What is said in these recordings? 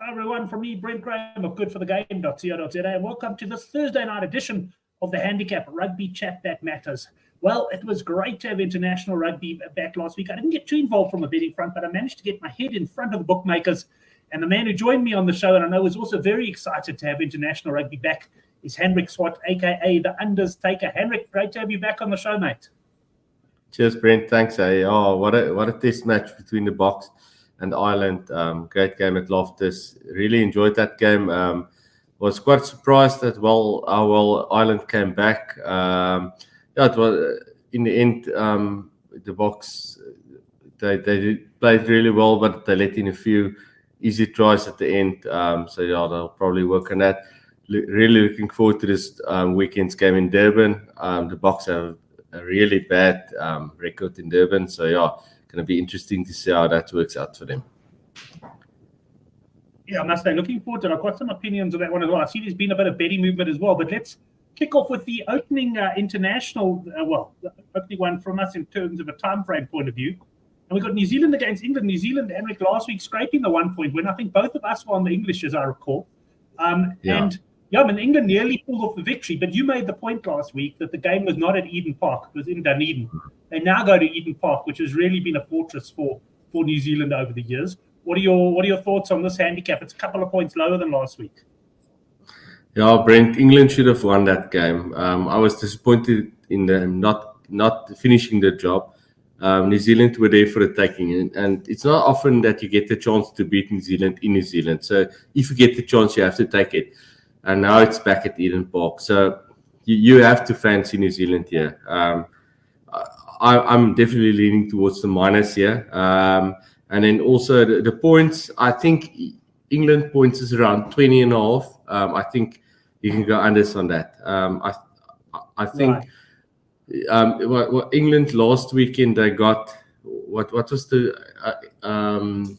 Hi everyone, from me, Brent Graham of goodforthegame.co.za, and welcome to this Thursday night edition of the Handicap Rugby Chat That Matters. Well, it was great to have international rugby back last week. I didn't get too involved from a betting front, but I managed to get my head in front of the bookmakers. And the man who joined me on the show, and I know was also very excited to have international rugby back, is Henrik Swart, aka the Unders Taker. Henrik, great to have you back on the show, mate. Cheers, Brent. Thanks. Oh, what a test match between the Boks and Ireland. Great game at Loftus. Really enjoyed that game. Was quite surprised at how well Ireland came back. It was in the end. The Boks they played really well, but they let in a few easy tries at the end. They'll probably work on that. Really looking forward to this weekend's game in Durban. The Boks have a really bad record in Durban, going to be interesting to see how that works out for them. Yeah, I must say, looking forward to it. I've got some opinions on that one as well. I see there's been a bit of betting movement as well, but let's kick off with the opening international, the opening one from us in terms of a time frame point of view. And we've got New Zealand against England. New Zealand, Henrik, last week scraping the 1 point win. I think both of us were on the English, as I recall. England nearly pulled off the victory, but you made the point last week that the game was not at Eden Park. It was in Dunedin. They now go to Eden Park, which has really been a fortress for New Zealand over the years. What are your thoughts on this handicap? It's a couple of points lower than last week. Yeah, Brent, England should have won that game. I was disappointed in them not finishing the job. New Zealand were there for the taking, and it's not often that you get the chance to beat New Zealand in New Zealand. So if you get the chance, you have to take it. And now it's back at Eden Park. So you have to fancy New Zealand here. I'm definitely leaning towards the minus here. And then also the points, I think England points is around 20.5. I think you can go unders on that. I think England last weekend, they got, what was the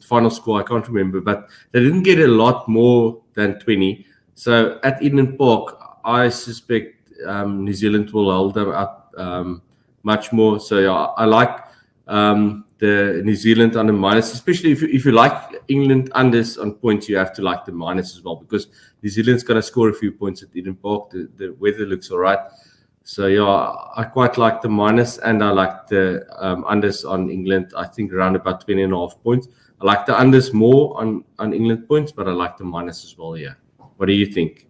final score? I can't remember. But they didn't get a lot more than 20. So at Eden Park, I suspect New Zealand will hold them up much more. So I like the New Zealand under minus, especially if you like England unders on points, you have to like the minus as well, because New Zealand's going to score a few points at Eden Park. The weather looks all right. So I quite like the minus, and I like the unders on England. I think around about 20.5 points. I like the unders more on England points, but I like the minus as well. Yeah. What do you think?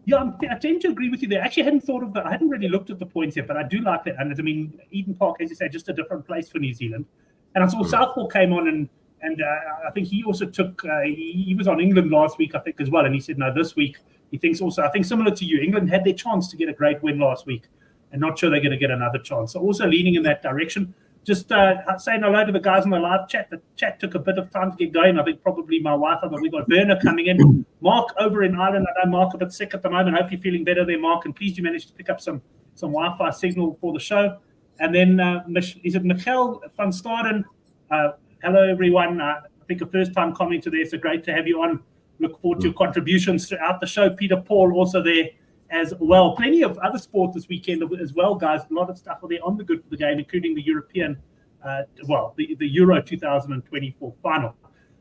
Yeah, I tend to agree with you there. Actually, I hadn't thought of that. I hadn't really looked at the points yet, but I do like that. And I mean, Eden Park, as you say, just a different place for New Zealand. And I saw Southpaw came on, and I think he also took. He was on England last week, I think, as well. And he said, no, this week he thinks also. I think similar to you, England had their chance to get a great win last week, and not sure they're going to get another chance. So also leaning in that direction. Just saying hello to the guys in the live chat. The chat took a bit of time to get going. I think probably my wife, but we got Werner coming in. Mark over in Ireland. I know Mark a bit sick at the moment. Hope you're feeling better there, Mark. And please, you managed to pick up some Wi-Fi signal for the show. And then, is it Michael van Staden? Hello, everyone. I think a first-time commenter there, so great to have you on. Look forward to your contributions throughout the show. Peter Paul also there as well. Plenty of other sports this weekend as well, guys. A lot of stuff are there on the Good for the Game, including the European, the Euro 2024 final.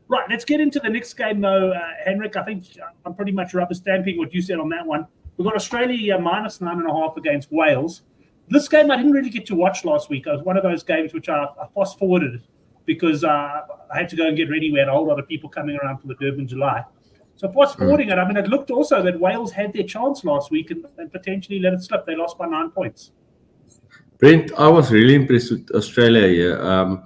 Right, let's get into the next game, though, Henrik. I think I'm pretty much rubber stamping what you said on that one. We've got Australia minus 9.5 against Wales. This game I didn't really get to watch last week. It was one of those games which I fast-forwarded because I had to go and get ready. We had a whole lot of people coming around for the Durban July. So fast-forwarding it, I mean, it looked also that Wales had their chance last week and potentially let it slip. They lost by 9 points. Brent, I was really impressed with Australia here.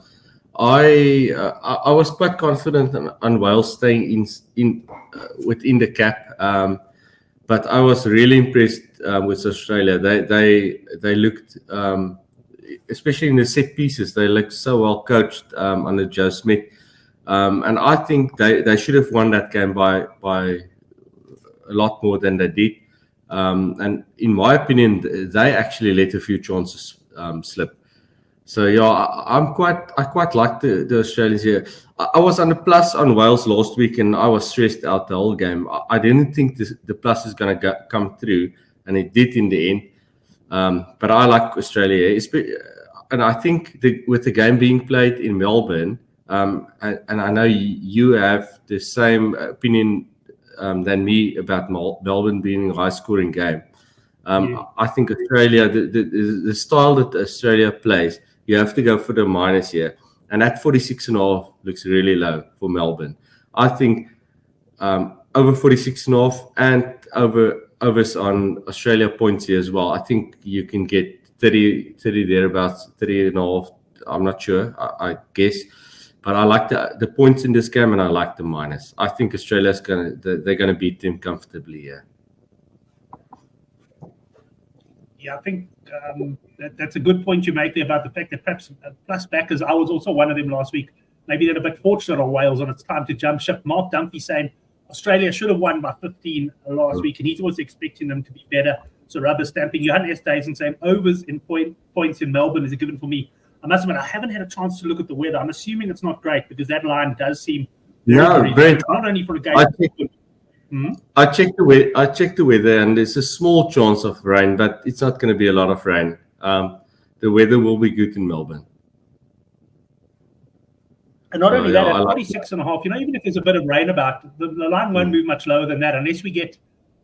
I was quite confident on Wales staying within the cap, but I was really impressed with Australia. They looked, especially in the set pieces, they looked so well coached under Joe Smith. And I think they should have won that game by a lot more than they did. And in my opinion, they actually let a few chances slip. So I quite like the Australians here. I was on the plus on Wales last week, and I was stressed out the whole game. I didn't think the plus is going to come through, and it did in the end. But I like Australia, and I think with the game being played in Melbourne, and I know you have the same opinion than me about Melbourne being a high-scoring game. I think Australia, the style that Australia plays, you have to go for the minus here. And at 46.5 looks really low for Melbourne. I think over 46.5 and overs on Australia points here as well. I think you can get 30 thereabouts, 30.5. I'm not sure, I guess. But I like the points in this game, and I like the minus. I think Australia's they're gonna beat them comfortably here. Yeah, I think that's a good point you make there about the fact that perhaps plus backers, I was also one of them last week. Maybe they're a bit fortunate on Wales and it's time to jump ship. Mark Dumphy saying Australia should have won by 15 last week, and he was expecting them to be better. So rubber stamping. Johan Esthuizen saying overs in points in Melbourne is a given for me. I must admit, I haven't had a chance to look at the weather. I'm assuming it's not great because that line does seem very Brent, not only for a game. I checked the weather, and there's a small chance of rain, but it's not going to be a lot of rain. The weather will be good in Melbourne. And not only that, at 46.5, even if there's a bit of rain about, the line won't move much lower than that unless we get,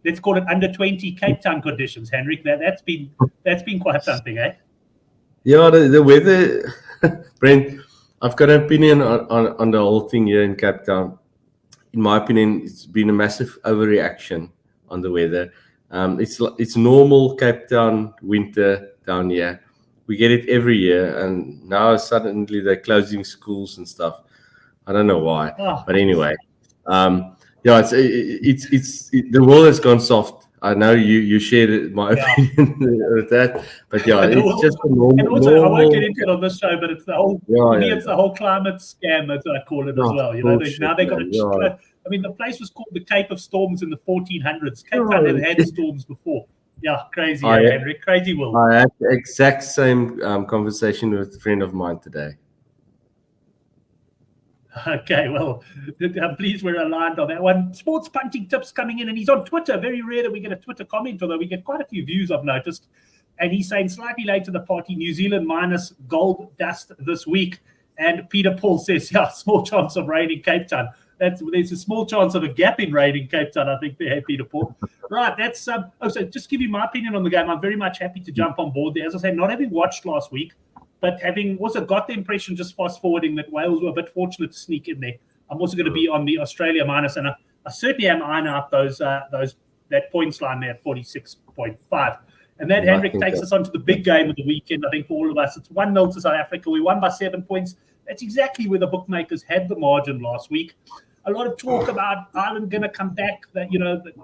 let's call it under 20 Cape Town conditions, Henrik. That's been quite something, eh? Yeah, the weather, Brent, I've got an opinion on the whole thing here in Cape Town. In my opinion, it's been a massive overreaction on the weather. It's normal Cape Town winter down here. We get it every year, and now suddenly they're closing schools and stuff. I don't know why, but anyway, it's the world has gone soft. I know you shared my opinion with that, but it's just a normal. And also, I won't get into it on this show, but it's the whole it's the whole climate scam, as I call it as well. Now they got to. I mean, the place was called the Cape of Storms in the 1400s. Cape Town never had storms before. Yeah, crazy, Henrik. Crazy world. I had the exact same conversation with a friend of mine today. Okay, well, I'm pleased we're aligned on that one. Sports punting tips coming in, and he's on Twitter. Very rare that we get a Twitter comment, although we get quite a few views, I've noticed. And he's saying slightly late to the party, New Zealand minus gold dust this week. And Peter Paul says, small chance of rain in Cape Town. There's a small chance of a gap in rain in Cape Town, I think, there, Peter Paul. Right, that's so just give you my opinion on the game. I'm very much happy to jump on board there. As I say, not having watched last week, but having also got the impression, just fast forwarding, that Wales were a bit fortunate to sneak in there. I'm also going to be on the Australia minus, and I certainly am eyeing out that points line there at 46.5. And that, Henrik, takes us on to the big game of the weekend, I think, for all of us. It's 1-0 to South Africa. We won by 7 points. That's exactly where the bookmakers had the margin last week. A lot of talk about Ireland going to come back, that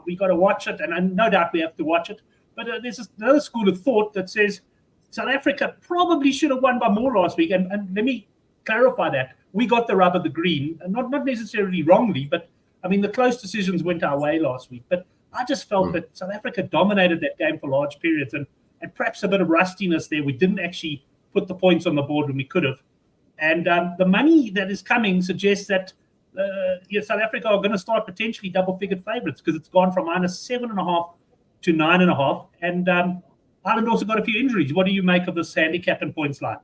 we got to watch it, and no doubt we have to watch it. But there's another school of thought that says South Africa probably should have won by more last week. And let me clarify that. We got the rub of the green, and not necessarily wrongly, but I mean, the close decisions went our way last week. But I just felt that South Africa dominated that game for large periods, and perhaps a bit of rustiness there. We didn't actually put the points on the board when we could have. And the money that is coming suggests that South Africa are going to start potentially double-figured favourites, because it's gone from minus 7.5 to 9.5. And Ireland also got a few injuries. What do you make of this handicap and points line?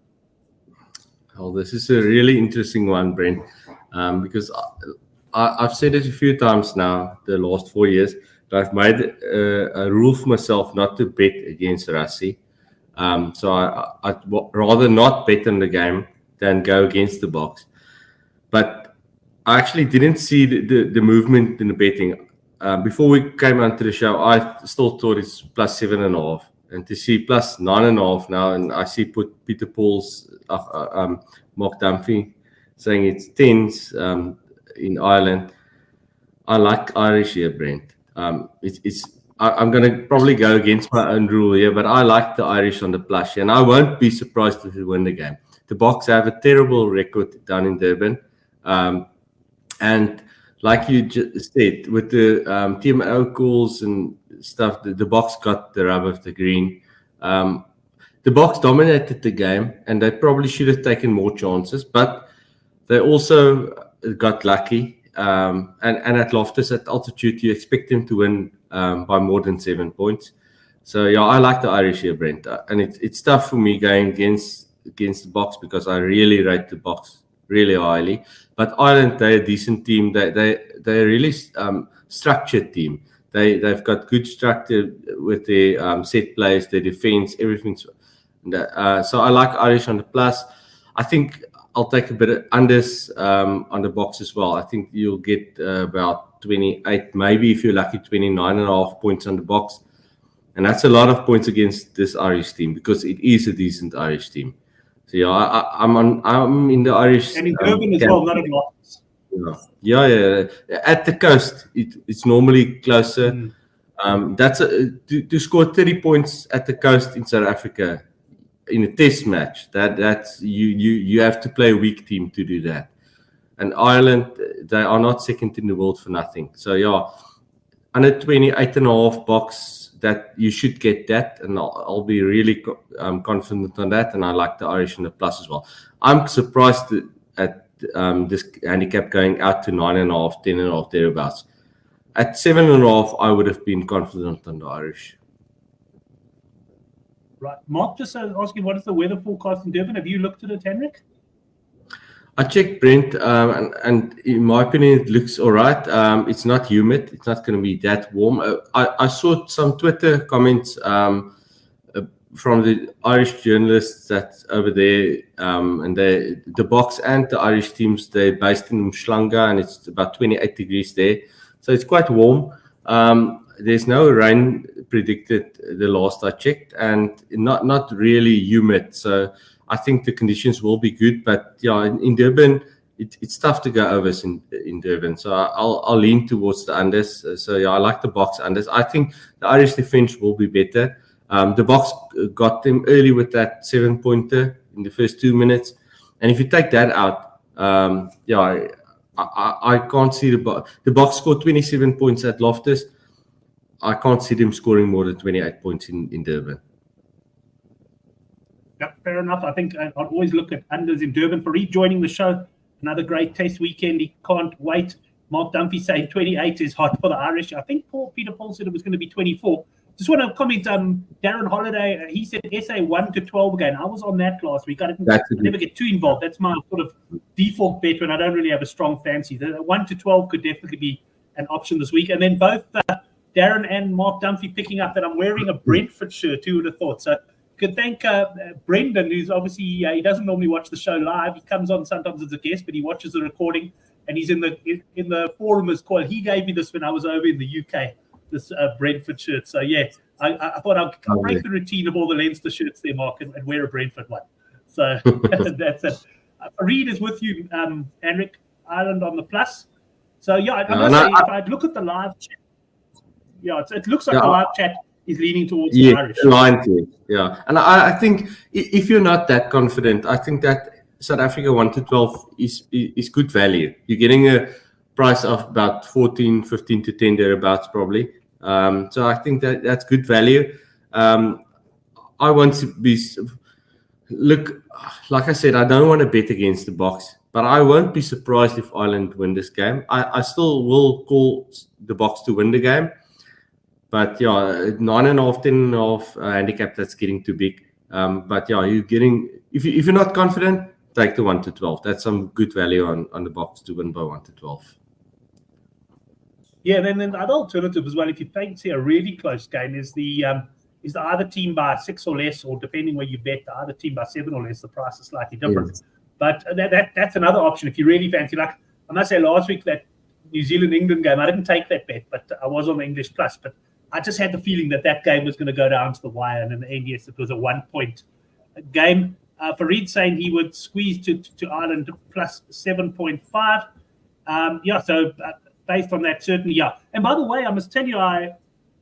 Oh, this is a really interesting one, Brent, because I've said it a few times now, the last 4 years, that I've made a rule for myself not to bet against Rassie. So I'd rather not bet on the game than go against the Boks. But I actually didn't see the movement in the betting. Before we came onto the show, I still thought it's plus 7.5. And to see plus 9.5 now, and I see Peter Paul's Mark Dumphy saying it's 10s in Ireland. I like Irish here, Brent. I'm going to probably go against my own rule here, but I like the Irish on the plus, and I won't be surprised if they win the game. The Boks have a terrible record down in Durban. And like you just said, with the TMO calls and stuff, the Boks got the rub of the green. The Boks dominated the game, and they probably should have taken more chances, but they also got lucky. And at Loftus, at altitude, you expect them to win by more than 7 points. So, I like the Irish here, Brent. And it's tough for me going against the Boks, because I really rate the Boks really highly. But Ireland, they're a decent team. They're a really structured team. They've got good structure with their set plays, their defense, everything. So I like Irish on the plus. I think I'll take a bit of unders on the Boks as well. I think you'll get about 28, maybe if you're lucky, 29.5 points on the Boks. And that's a lot of points against this Irish team because it is a decent Irish team. So yeah, I'm in the Irish. And in Durban as well, not at Loftus. Yeah. At the coast, it's normally closer. That's to score 30 points at the coast in South Africa in a test match. That's you have to play a weak team to do that. And Ireland, they are not second in the world for nothing. So yeah, under 28.5 Boks. That you should get that, and I'll be really confident on that. And I like the Irish in the plus as well. I'm surprised at this handicap going out to 9.5, 10.5 thereabouts. At 7.5, I would have been confident on the Irish. Right, Mark, just asking, what is the weather forecast in Durban? Have you looked at it, Henrik? I checked, Brent, and in my opinion, it looks all right. It's not humid. It's not going to be that warm. I saw some Twitter comments from the Irish journalists that's over there, and the Boks and the Irish teams, they're based in Umhlanga, and it's about 28 degrees there. So it's quite warm. There's no rain predicted the last I checked, and not really humid. So I think the conditions will be good, but yeah, in Durban, it's tough to go overs in Durban. So I'll lean towards the unders. So yeah, I like the Boks unders. I think the Irish defense will be better. The Boks got them early with that 7-pointer in the first 2 minutes, and if you take that out, yeah, I can't see the Boks scored 27 points at Loftus. I can't see them scoring more than 28 points in Durban. Yeah, fair enough. I think I'll always look at unders in Durban. For rejoining the show, another great test weekend. He can't wait. Mark Dunphy saying 28 is hot for the Irish. I think Peter Paul said it was going to be 24. Just want to comment. Darren Holiday, he said SA 1 to 12 again. I was on that last week. I never get too involved. That's my sort of default bet when I don't really have a strong fancy. The 1 to 12 could definitely be an option this week. And then both Darren and Mark Dunphy picking up that I'm wearing a Brentford shirt. Who would have thought? So could thank Brendan, who's obviously he doesn't normally watch the show live. He comes on sometimes as a guest, but he watches the recording, and he's in the forum as called. He gave me this when I was over in the UK, this Brentford shirt. So yeah, I thought I'll break the routine of all the Leinster shirts there, Mark, and wear a Brentford one. So that's it. Reid is with you, Henrik. Ireland on the plus. So yeah, I must say, if I look at the live chat, yeah, it looks like the live chat is leaning towards the Irish. Aligned to it. Yeah. And I think if you're not that confident, I think that South Africa 1 to 12 is good value. You're getting a price of about 14, 15 to 10 thereabouts probably. So I think that's good value. I want to look, like I said, I don't want to bet against the Boks, but I won't be surprised if Ireland win this game. I still will call the Boks to win the game. But yeah, 9.5, 10.5 handicap, that's getting too big. But yeah, you're getting, if you're not confident, take the 1 to 12. That's some good value on the Boks to win by 1 to 12. Yeah, then the other alternative as well, if you fancy a really close game, is the either team by 6 or less, or depending where you bet, the other team by 7 or less. The price is slightly different. Yes. But that's another option if you really fancy. Like I must say, last week that New Zealand-England game, I didn't take that bet, but I was on the English plus. But I just had the feeling that game was going to go down to the wire, and in the end, yes, it was a 1-point game. For Reid saying he would squeeze to Ireland plus 7.5. Yeah, so based on that, certainly, yeah. And by the way, I must tell you, I'm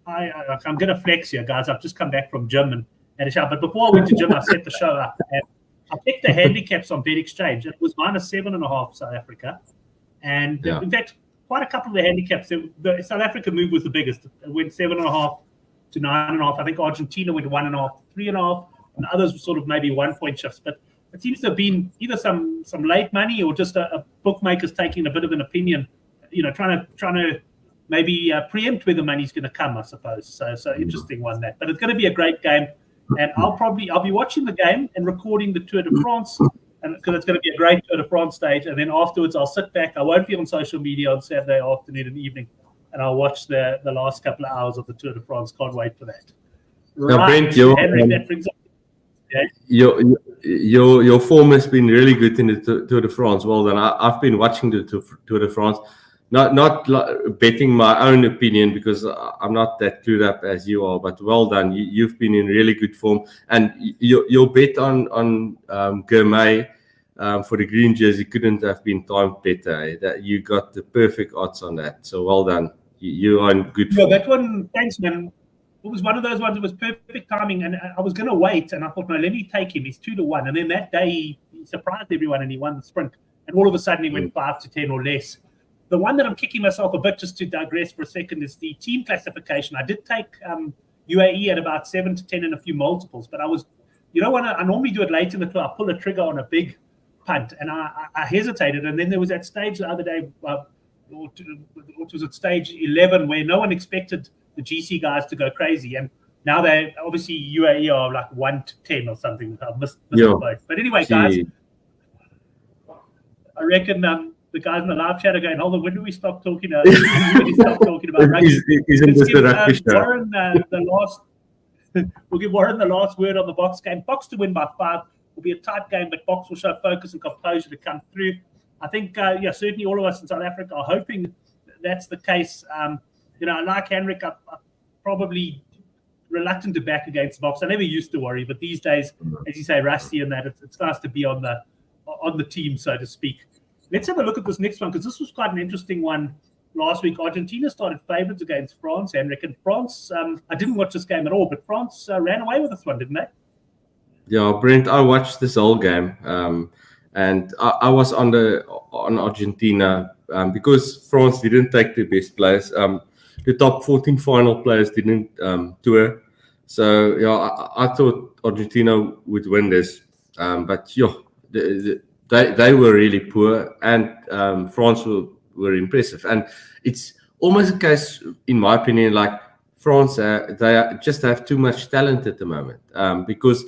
going to flex here, guys. I've just come back from gym and had a shower. But before I went to gym, I set the show up. And I picked the handicaps on Bet Exchange. It was minus 7.5 South Africa. And in fact, quite a couple of the handicaps. The South Africa move was the biggest. It went 7.5 to 9.5. I think Argentina went 1.5 to 3.5, and others were sort of maybe 1-point shifts. But it seems to have been either some late money or just a bookmakers taking a bit of an opinion, trying to maybe preempt where the money's going to come, I suppose. So interesting one that. But it's going to be a great game, and I'll be watching the game and recording the Tour de France and because it's going to be a great Tour de France stage. And then afterwards, I'll sit back. I won't be on social media on Saturday afternoon and evening, and I'll watch the last couple of hours of the Tour de France. Can't wait for that. Now, Right, Brent, Henrik, that brings up. your form has been really good in the Tour de France. Well done. I've been watching the Tour de France, not betting my own opinion because I'm not that clued up as you are. But well done. You've been in really good form, and your bet on Gourmet for the green jersey couldn't have been timed better. That you got the perfect odds on that. So well done. You are in good form. Yeah, that one. Thanks, man. It was one of those ones that was perfect timing, and I was going to wait, and I thought, no, let me take him. He's 2-1, and then that day he surprised everyone, and he won the sprint, and all of a sudden he went 5-10 or less. The one that I'm kicking myself a bit, just to digress for a second, is the team classification. I did take UAE at about 7-10 and a few multiples, but I was, when I normally do it late in the tour, I pull a trigger on a big punt, and I hesitated, and then there was that stage the other day, it was at stage 11 where no one expected the GC guys to go crazy, and now they obviously UAE are like 1-10 or something. I've missed the boat. But anyway, guys, I reckon the guys in the live chat are going, hold on, when do we stop talking? Stop talking about rugby? Isn't this the rugby show? Warren, the last. We'll give Warren the last word on the Boks game. Boks to win by 5 will be a tight game, but Boks will show focus and composure to come through. I think, certainly all of us in South Africa are hoping that's the case. Like Henrik, I'm probably reluctant to back against Boks. I never used to worry, but these days, as you say, Rusty and that, it's nice to be on the team, so to speak. Let's have a look at this next one, because this was quite an interesting one last week. Argentina started favourites against France, Henrik. And France, I didn't watch this game at all, but France ran away with this one, didn't they? Yeah, Brent, I watched this whole game, and I was on Argentina because France didn't take the best players. The top 14 final players didn't tour. So, I thought Argentina would win this. But, they were really poor, and France were impressive. And it's almost a case, in my opinion, like France, they just have too much talent at the moment. Because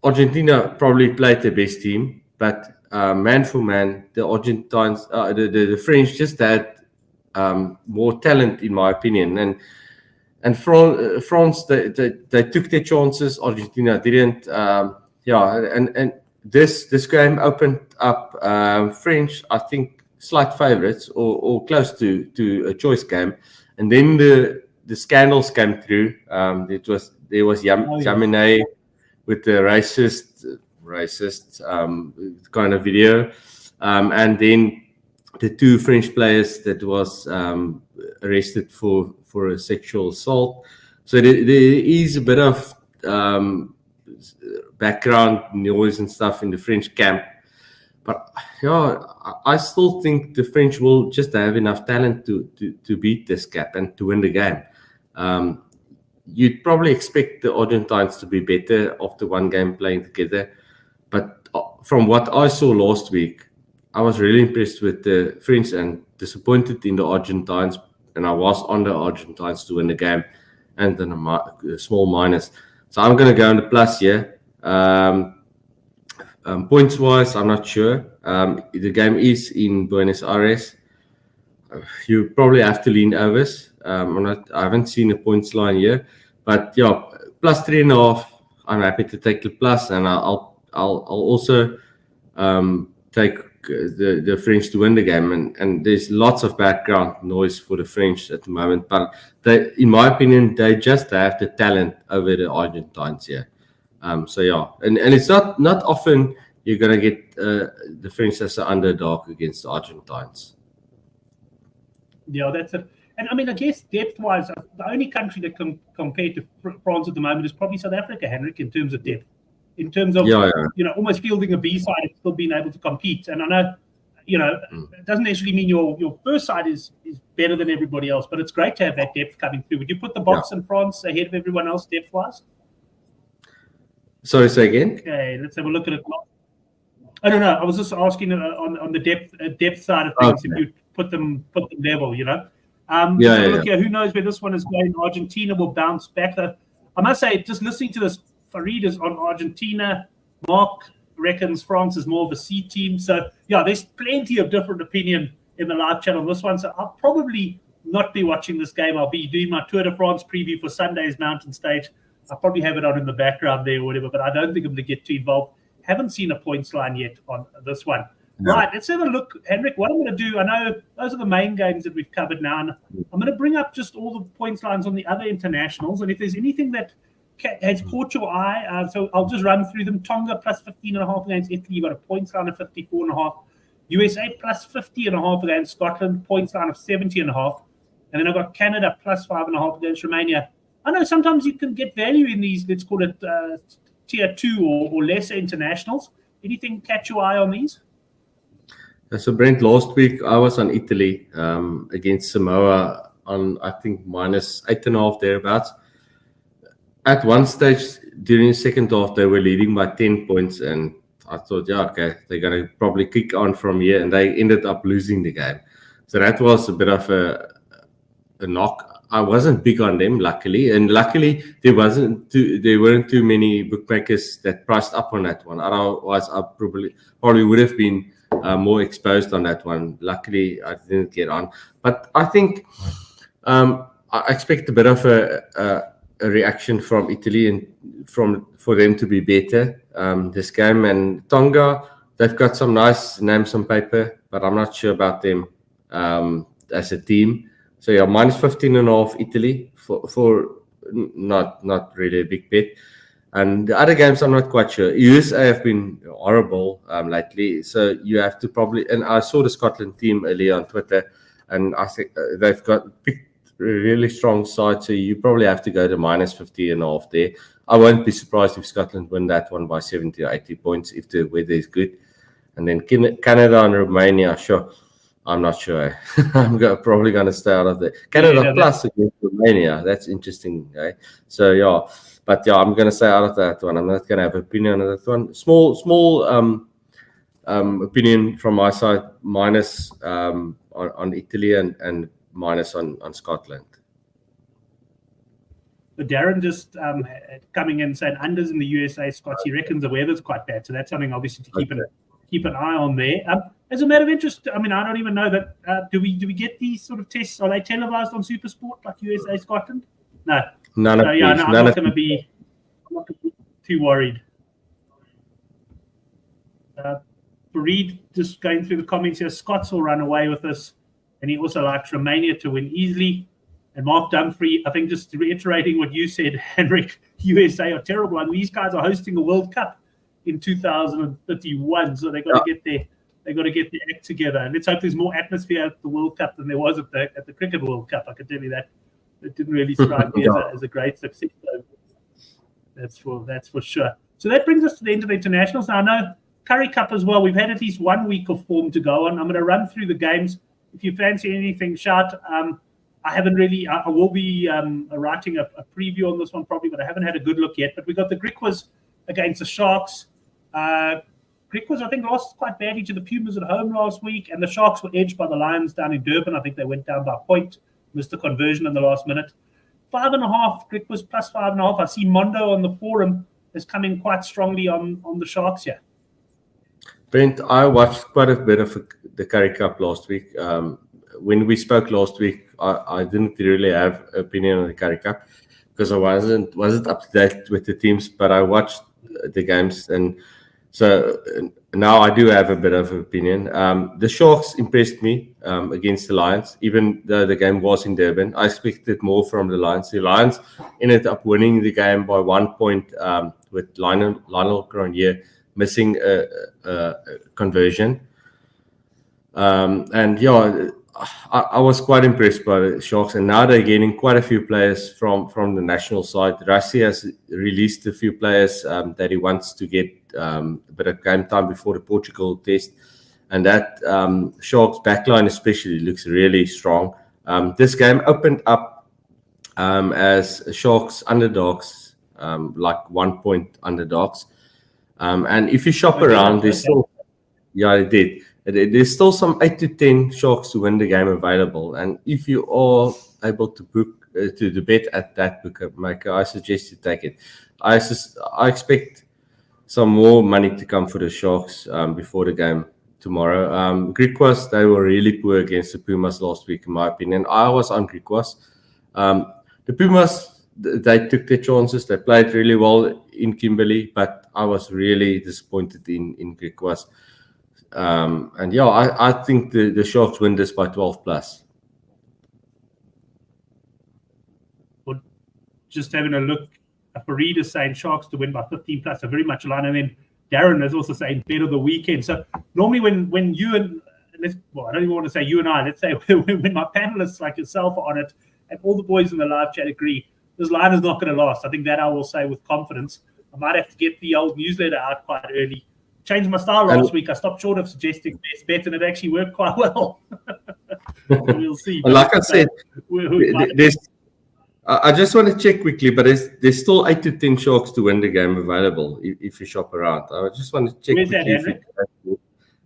Argentina probably played the best team, but man for man, the Argentines, the French just had more talent, in my opinion, and France they took their chances. Argentina didn't. And this game opened up French, I think, slight favourites or close to a choice game, and then the scandals came through. There was Yamine with the racist kind of video, and then the 2 French players that was arrested for a sexual assault. So there is a bit of background noise and stuff in the French camp. But I still think the French will just have enough talent to beat this gap and to win the game. You'd probably expect the Argentines to be better after one game playing together. But from what I saw last week, I was really impressed with the French and disappointed in the Argentines. And I was on the Argentines to win the game and then a small minus. So I'm going to go on the plus here. Points-wise, I'm not sure. The game is in Buenos Aires. You probably have to lean overs. I haven't seen a points line here, but plus 3.5. I'm happy to take the plus, and I'll also take the French to win the game. And there's lots of background noise for the French at the moment, but in my opinion, they just have the talent over the Argentines here. And it's not often you're gonna get the French as an underdog against the Argentines. Yeah, that's it. And I mean, I guess depth-wise, the only country that can compare to France at the moment is probably South Africa, Henrik, in terms of depth. In terms of almost fielding a B side and still being able to compete. And I know, it doesn't necessarily mean your first side is better than everybody else, but it's great to have that depth coming through. Would you put the Boks and France ahead of everyone else depth-wise? Sorry, say again? Okay, let's have a look at it. I don't know. I was just asking on the depth side of things, if you put them level, Look here, who knows where this one is going? Argentina will bounce back. I must say, just listening to this, Farid is on Argentina. Mark reckons France is more of a C team. So, yeah, there's plenty of different opinion in the live chat on this one. So I'll probably not be watching this game. I'll be doing my Tour de France preview for Sunday's mountain stage. I'll probably have it on in the background there or whatever, but I don't think I'm going to get too involved. Haven't seen a points line yet on this one. No. Right, let's have a look. Henrik, what I'm going to do, I know those are the main games that we've covered now, and I'm going to bring up just all the points lines on the other internationals, and if there's anything that has caught your eye, so I'll just run through them. Tonga plus 15.5 against Italy, got a points line of 54.5. USA plus 50.5 against Scotland, points line of 70.5. And then I've got Canada plus 5.5 against Romania. I know sometimes you can get value in these, let's call it tier 2 or lesser internationals. Anything catch your eye on these? So Brent, last week I was on Italy against Samoa on, I think, minus 8.5 thereabouts. At one stage during the second half, they were leading by 10 points, and I thought, yeah, okay, they're going to probably kick on from here, and they ended up losing the game. So that was a bit of a knock. I wasn't big on them, luckily, and luckily there weren't too many bookmakers that priced up on that one. Otherwise, I probably would have been more exposed on that one. Luckily, I didn't get on. But I think I expect a bit of a reaction from Italy and for them to be better this game. And Tonga, they've got some nice names on paper, but I'm not sure about them as a team. So yeah, minus 15.5 Italy for not really a big bet. And the other games, I'm not quite sure. USA have been horrible lately, so you have to probably. And I saw the Scotland team earlier on Twitter, and I think they've got picked a really strong side. So you probably have to go to minus 50.5 there. I won't be surprised if Scotland win that one by 70 or 80 points if the weather is good. And then Canada and Romania, sure. I'm not sure. I'm probably going to stay out of the Canada plus against Romania. That's interesting. Okay? So, yeah. But, yeah, I'm going to stay out of that one. I'm not going to have an opinion on that one. Small opinion from my side, minus on Italy and minus on Scotland. But Darren just coming in saying unders in the USA, Scott, he reckons the weather's quite bad. So that's something obviously to keep an eye on there. As a matter of interest, I mean, I don't even know that. Do we get these sort of tests? Are they televised on SuperSport like USA Scotland? No. None of these. I'm not going to be too worried. Reed just going through the comments here. Scots will run away with this, and he also likes Romania to win easily. And Mark Dumfrey, I think, just reiterating what you said, Henrik, USA are terrible, and these guys are hosting a World Cup in 2031, so they got to get their act together. And let's hope there's more atmosphere at the World Cup than there was at the Cricket World Cup. I can tell you that. It didn't really strike me as a great success. So that's for sure. So that brings us to the end of the internationals. Now, I know Currie Cup as well. We've had at least 1 week of form to go on. I'm going to run through the games. If you fancy anything, shout. I will be writing a preview on this one probably, but I haven't had a good look yet. But we got the Griquas against the Sharks. Griquas, I think, lost quite badly to the Pumas at home last week, and the Sharks were edged by the Lions down in Durban. I think they went down by a point, missed the conversion in the last minute. 5.5, Griquas plus 5.5. I see Mondo on the forum is coming quite strongly on the Sharks here. Brent, I watched quite a bit of the Currie Cup last week. When we spoke last week, I didn't really have an opinion on the Currie Cup because I wasn't up to date with the teams, but I watched the games, and so now I do have a bit of an opinion. The Sharks impressed me against the Lions, even though the game was in Durban. I expected more from the Lions. The Lions ended up winning the game by 1 point with Lionel Cronje missing a conversion. And yeah, I was quite impressed by the Sharks, and now they're getting quite a few players from the national side. Rassie has released a few players that he wants to get a bit of game time before the Portugal test, and that Sharks backline especially looks really strong. This game opened up as Sharks underdogs, like 1 point underdogs, and if you shop around, there's still, yeah, it did. There's still some 8 to 10 Sharks to win the game available, and if you are able to book to bet at that bookmaker, I suggest you take it. I expect some more money to come for the Sharks before the game tomorrow. Griquas, they were really poor against the Pumas last week, in my opinion. I was on Griquas. The Pumas, they took their chances. They played really well in Kimberley, but I was really disappointed in Griquas. And yeah, I think the Sharks win this by 12 plus. Well, just having a look, Farid is saying Sharks to win by 15 plus, so very much aligned. And then Darren is also saying bet of the weekend. So normally when you and, I don't even want to say you and I, let's say when my panelists like yourself are on it, and all the boys in the live chat agree, this line is not going to last. I think that I will say with confidence. I might have to get the old newsletter out quite early. Changed my style last week. I stopped short of suggesting best bet, and it actually worked quite well. So we'll see. Like I said, I just want to check quickly, but there's still 8 to 10 Sharks to win the game available if you shop around. I just want to check. Where's that, Henrik?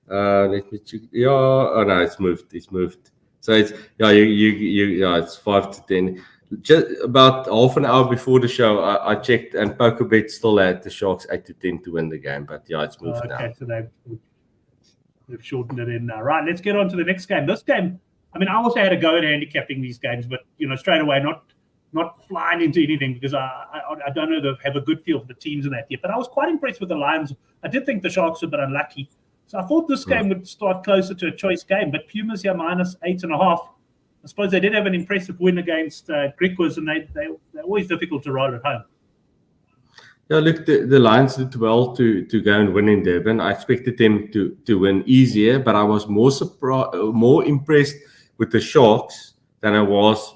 Let me check. Yeah, oh no, it's moved. So it's it's 5 to 10. Just about half an hour before the show, I checked, and PokerBet still had the Sharks 8 to 10 to win the game, but yeah, it's moved now. Okay, so they've shortened it in now. Right, let's get on to the next game. This game, I mean, I also had a go at handicapping these games, but straight away, not flying into anything because I don't know have a good feel for the teams in that yet. But I was quite impressed with the Lions. I did think the Sharks were a bit unlucky, so I thought this game would start closer to a choice game. But Pumas here minus 8.5. I suppose they did have an impressive win against Griquas, and they're always difficult to roll at home. Yeah, look, the Lions did well to go and win in Durban. I expected them to win easier, but I was more impressed with the Sharks than I was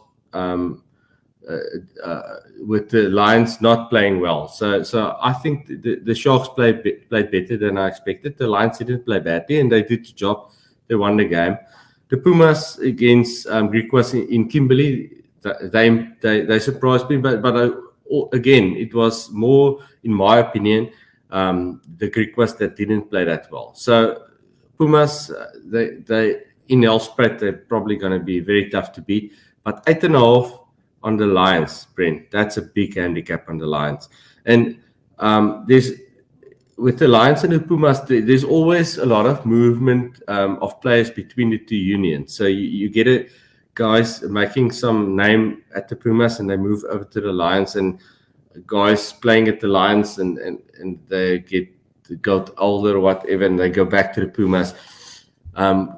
with the Lions not playing well. So I think the Sharks played better than I expected. The Lions didn't play badly, and they did the job. They won the game. The Pumas against Griquas in Kimberley, they surprised me, but again, it was more, in my opinion, the Griquas that didn't play that well. So Pumas, they in Elspeth, they're probably going to be very tough to beat. But 8.5 on the Lions, Brent, that's a big handicap on the Lions. And with the Lions and the Pumas, there's always a lot of movement of players between the two unions. So you get guys making some name at the Pumas and they move over to the Lions, and guys playing at the Lions and they got older or whatever, and they go back to the Pumas.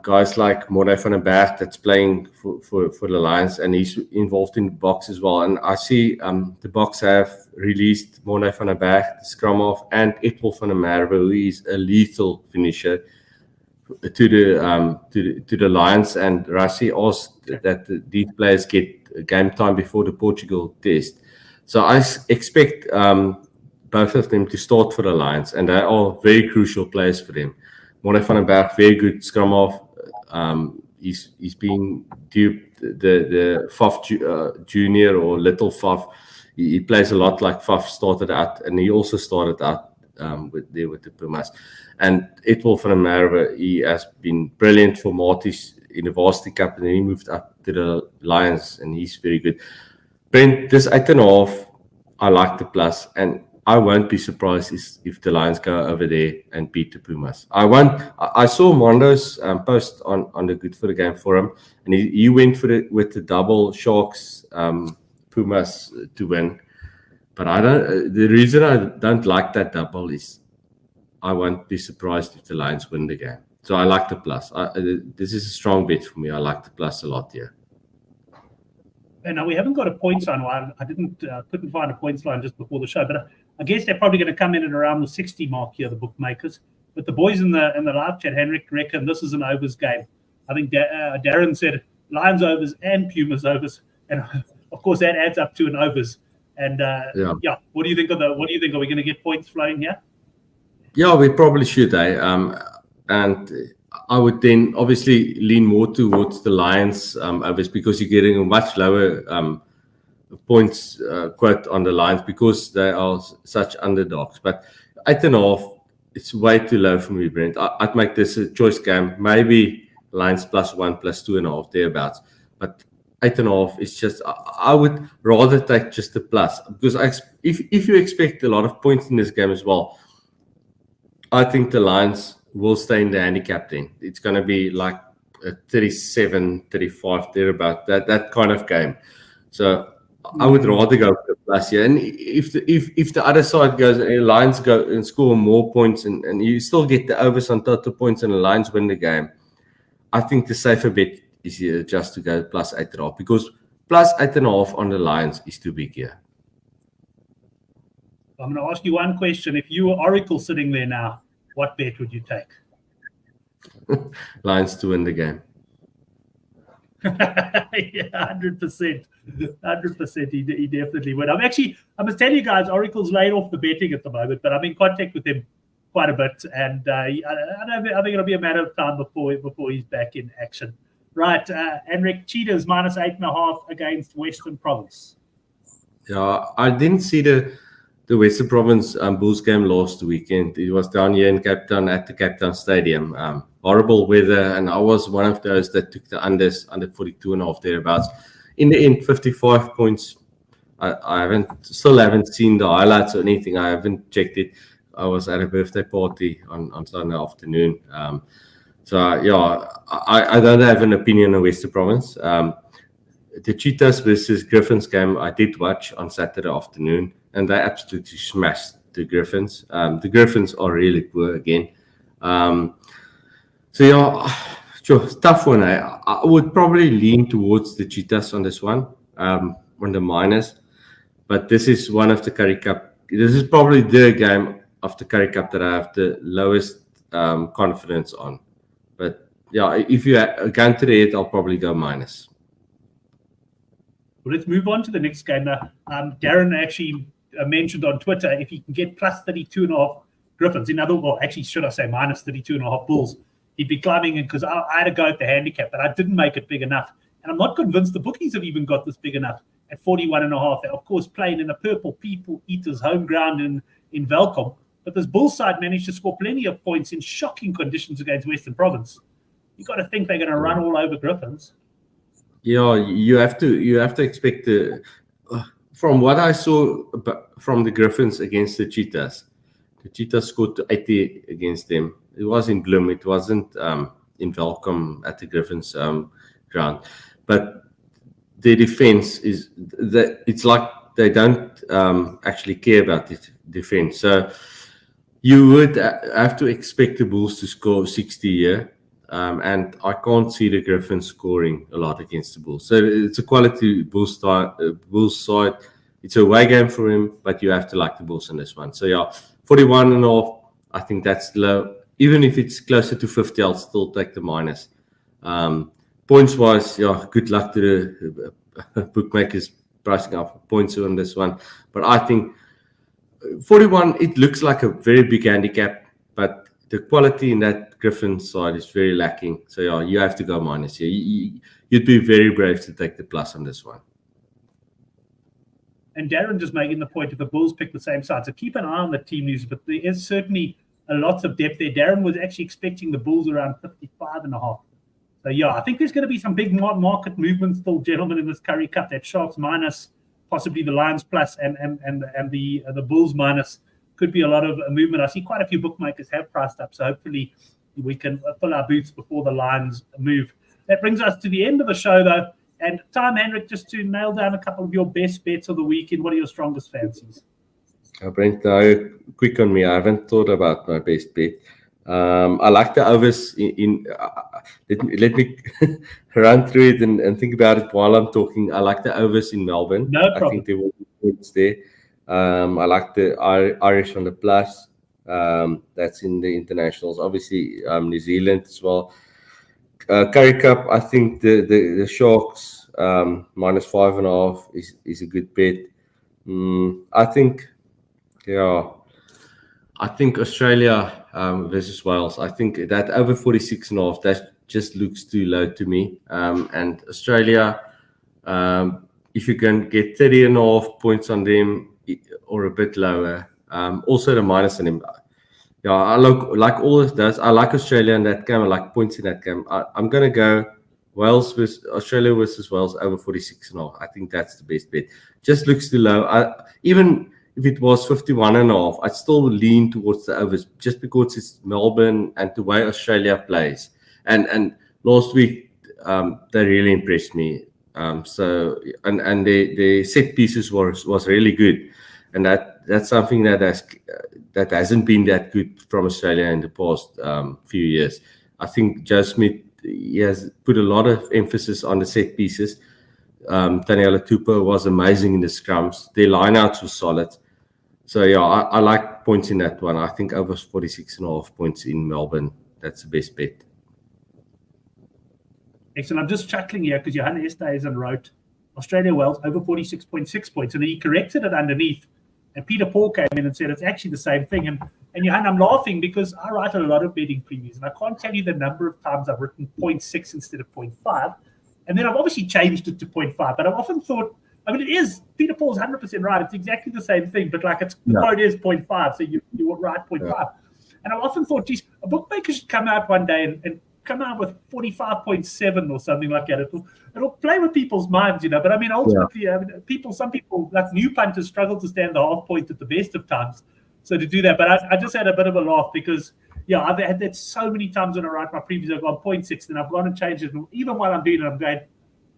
Guys like Morne van den Berg that's playing for the Lions, and he's involved in Boks as well. And I see the Boks have released Morne van den Berg, the scrum off, and Ethel van der Merwe, who is a lethal finisher, to the Lions. And Rassi asked that these players get game time before the Portugal test. So I expect both of them to start for the Lions, and they are very crucial players for them. Morne van den Berg, very good scrum off. He's being duped. The Faf junior or little Faf, he plays a lot like Faf started out, and he also started out with the Pumas. And Ethel van der Merwe, he has been brilliant for Marties in the Varsity Cup, and then he moved up to the Lions, and he's very good. Brent, this 8.5, I like the plus, and I won't be surprised if the Lions go over there and beat the Pumas. I saw Mondo's post on the Good for the Game forum, and he went with the double Sharks Pumas to win. But the reason I don't like that double is I won't be surprised if the Lions win the game. So I like the plus. This is a strong bet for me. I like the plus a lot here. And we haven't got a points line. I couldn't find a points line just before the show, but I guess they're probably going to come in at around the 60 mark here, the bookmakers. But the boys in the live chat, Henrik, reckon this is an overs game. I think Darren said Lions overs and Pumas overs, and of course that adds up to an overs. And what do you think Are we going to get points flowing here? Yeah, we probably should. And I would then obviously lean more towards the Lions overs, because you're getting a much lower points quote on the Lions because they are such underdogs. But 8.5, it's way too low for me, Brent. I'd make this a choice game. Maybe Lions +1, +2.5, thereabouts. But 8.5 is just, I would rather take just the plus, because if you expect a lot of points in this game as well, I think the Lions will stay in the handicap then. It's going to be like a 37, 35, thereabout, that kind of game. So I would rather go for the plus here. And if the other side goes and the Lions go and score more points and you still get the overs on total points and the Lions win the game, I think the safer bet is here just to go plus 8.5 because plus 8.5 on the Lions is too big here. I'm going to ask you one question. If you were Oracle sitting there now, what bet would you take? Lions to win the game. Yeah, 100%. 100%. He definitely would. I must tell you guys, Oracle's laid off the betting at the moment, but I'm in contact with him quite a bit, and I think it'll be a matter of time before he's back in action. Right, Henrik, Cheetahs minus 8.5 against Western Province. Yeah, I didn't see the Western Province Bulls game last weekend. It was down here in Cape Town at the Cape Town Stadium. Horrible weather, and I was one of those that took the under 42.5 thereabouts. In the end, 55 points. I still haven't seen the highlights or anything. I haven't checked it. I was at a birthday party on Sunday afternoon. So yeah, I don't have an opinion on Western Province. The Cheetahs versus Griffins game I did watch on Saturday afternoon, and they absolutely smashed the Griffins. The Griffins are really poor again. So yeah, sure, tough one. I would probably lean towards the Cheetahs on this one, on the minus. But this is one of the Currie Cup. This is probably the game of the Currie Cup that I have the lowest confidence on. But yeah, if you go to the head, I'll probably go minus. Well, let's move on to the next game now. Darren actually mentioned on Twitter if he can get plus 32.5 Griffins, should I say minus 32.5 Bulls, he'd be climbing in because I had to go at the handicap, but I didn't make it big enough. And I'm not convinced the bookies have even got this big enough at 41.5. They're, of course, playing in a Purple People Eaters home ground in Welkom. But this Bulls side managed to score plenty of points in shocking conditions against Western Province. You've got to think they're going to run all over Griffins. Yeah, you have to expect from what I saw from the Griffins against the Cheetahs scored 80 against them. It was in Bloem. It wasn't in Welkom at the Griffins ground. But their defense is that it's like they don't actually care about the defense. So you would have to expect the Bulls to score 60 here. And I can't see the Griffins scoring a lot against the Bulls. So it's a quality Bulls side. It's a away game for him, but you have to like the Bulls in this one. So yeah, 41.5, I think that's low. Even if it's closer to 50, I'll still take the minus. Points-wise, yeah, good luck to the bookmakers pricing up points on this one. But I think 41, it looks like a very big handicap, but the quality in that Griffin side is very lacking. So yeah, you have to go minus here. You'd be very brave to take the plus on this one. And Darren just making the point if the Bulls pick the same side. So keep an eye on the team news, but there is certainly a lot of depth there. Darren was actually expecting the Bulls around 55.5. So yeah, I think there's going to be some big market movement still, gentlemen, in this Currie Cup. That Sharks minus, possibly the Lions plus, and the Bulls minus could be a lot of movement. I see quite a few bookmakers have priced up, so hopefully we can fill our boots before the Lions move. That brings us to the end of the show, though. And time, Henrik, just to nail down a couple of your best bets of the weekend. What are your strongest fancies? Brent, quick on me. I haven't thought about my best bet. I like the overs let me run through it and think about it while I'm talking. I like the overs in Melbourne. No problem. I think there will be points there. I like the Irish on the plus. That's in the internationals. Obviously, New Zealand as well. Currie Cup, I think the Sharks minus 5.5 is a good bet. I think Australia versus Wales. I think that over 46.5, that just looks too low to me. And Australia, if you can get 30.5 points on them or a bit lower, also the minus on them. Yeah, I like all of those. I like Australia in that game. I like points in that game. I'm going to go Australia versus Wales over 46.5. I think that's the best bet. Just looks too low. Even if it was 51.5, I'd still lean towards the overs just because it's Melbourne and the way Australia plays. And last week, they really impressed me. So the set pieces was really good, and that's something that hasn't been that good from Australia in the past few years. I think Joe Smith, he has put a lot of emphasis on the set pieces. Daniela Tupou was amazing in the scrums. Their lineouts were solid. So yeah, I like points in that one. I think over 46.5 points in Melbourne. That's the best bet. Excellent. I'm just chuckling here because Johan Esthuizen wrote Australia Wales over 46.6 points, and then he corrected it underneath. And Peter Paul came in and said it's actually the same thing. And Johan, I'm laughing because I write a lot of betting previews, and I can't tell you the number of times I've written 0.6 instead of 0.5. And then I've obviously changed it to 0.5. But I've often thought, I mean, it is, Peter Paul's 100% right. It's exactly the same thing, but like the quote is 0.5, so you would write 0.5. Yeah. And I've often thought, geez, a bookmaker should come out one day and come out with 45.7 or something like that. It'll play with people's minds, you know. But I mean, ultimately, some people, like new punters, struggle to stand the half point at the best of times. So to do that, but I just had a bit of a laugh because, yeah, I've had that so many times when I write my previews. I've gone 0.6, and I've gone and changed it. And even while I'm doing it, I'm going,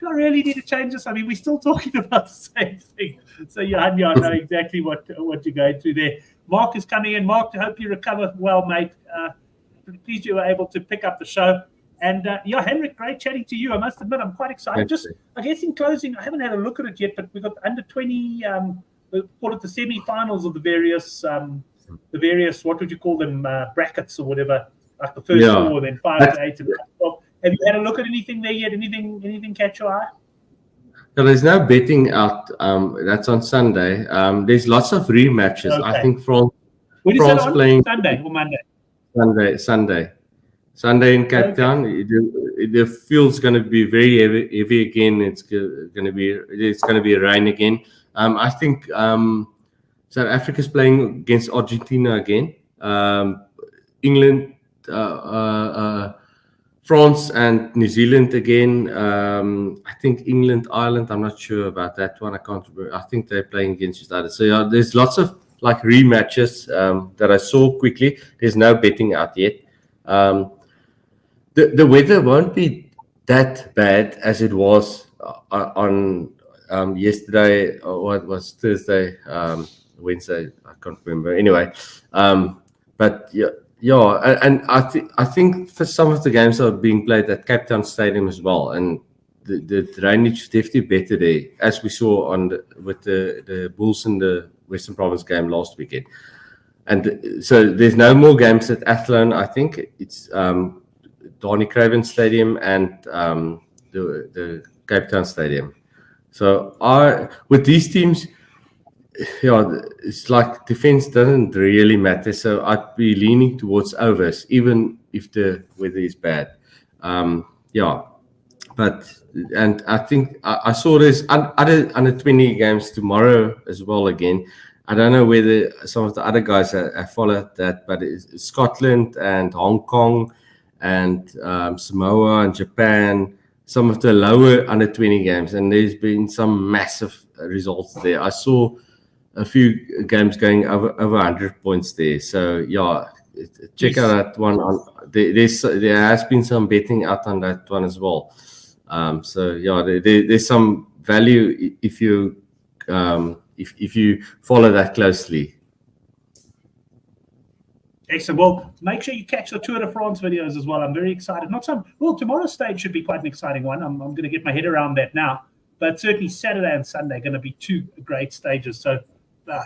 do I really need to change this? I mean, we're still talking about the same thing. So yeah, I know exactly what you're going through there. Mark is coming in. Mark, I hope you recover well, mate. Pleased you were able to pick up the show. And yeah, Henrik, great chatting to you. I must admit, I'm quite excited. Just, I guess in closing, I haven't had a look at it yet, but we've got under 20, call it the semi-finals of the various, what would you call them, brackets or whatever, like the first four, then 5 to 8 and 12. Have you had a look at anything there yet? Anything catch your eye? No, there's no betting out. That's on Sunday. There's lots of rematches. Okay. I think France playing Sunday or Monday. Sunday in Cape Town. The field's going to be very heavy again. It's going to be rain again. I think South Africa's playing against Argentina again. England, France and New Zealand again. I think England, Ireland. I'm not sure about that one. I can't remember. I think they're playing against each other. So yeah, there's lots of like rematches that I saw quickly. There's no betting out yet. The weather won't be that bad as it was on yesterday, or it was Thursday, Wednesday. I can't remember. Anyway, but yeah. Yeah, and I think for some of the games are being played at Cape Town Stadium as well, and the drainage is definitely better there, as we saw with the Bulls in the Western Province game last weekend. And so there's no more games at Athlone. I think it's Donny Craven Stadium and the Cape Town Stadium. So with these teams, yeah, it's like defense doesn't really matter. So I'd be leaning towards overs, even if the weather is bad. Yeah, and I think I saw this other under 20 games tomorrow as well again. I don't know whether some of the other guys have followed that, but it's Scotland and Hong Kong and Samoa and Japan, some of the lower under 20 games, and there's been some massive results there. I saw a few games going over 100 points there. So yeah, check out that one. There has been some betting out on that one as well. So yeah, there's some value if you follow that closely. Excellent. Well, make sure you catch the Tour de France videos as well. I'm very excited. Tomorrow's stage should be quite an exciting one. I'm going to get my head around that now. But certainly Saturday and Sunday are going to be two great stages. So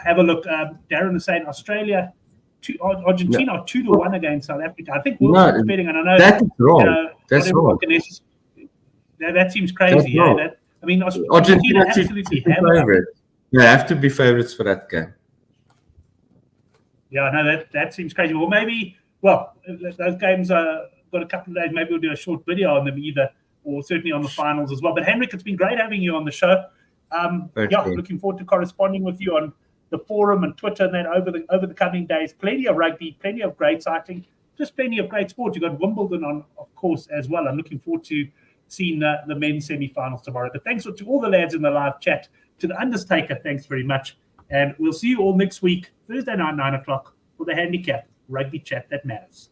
have a look. Darren is saying Australia, Argentina are 2-1 against South Africa. I think Wilson's betting, and I know that's wrong. That's wrong. That seems crazy. Yeah, I mean, Argentina absolutely they have to be favorites for that game. Yeah, no, that seems crazy. Well, maybe, those games got a couple of days. Maybe we'll do a short video on them either, or certainly on the finals as well. But Henrik, it's been great having you on the show. Looking forward to corresponding with you on the forum and Twitter and that over the coming days. Plenty of rugby, plenty of great cycling, just plenty of great sport. You've got Wimbledon on, of course, as well. I'm looking forward to seeing the men's semi-finals tomorrow. But thanks to all the lads in the live chat. To the Undertaker, thanks very much. And we'll see you all next week, Thursday night, 9 o'clock, for the Handicap Rugby Chat That Matters.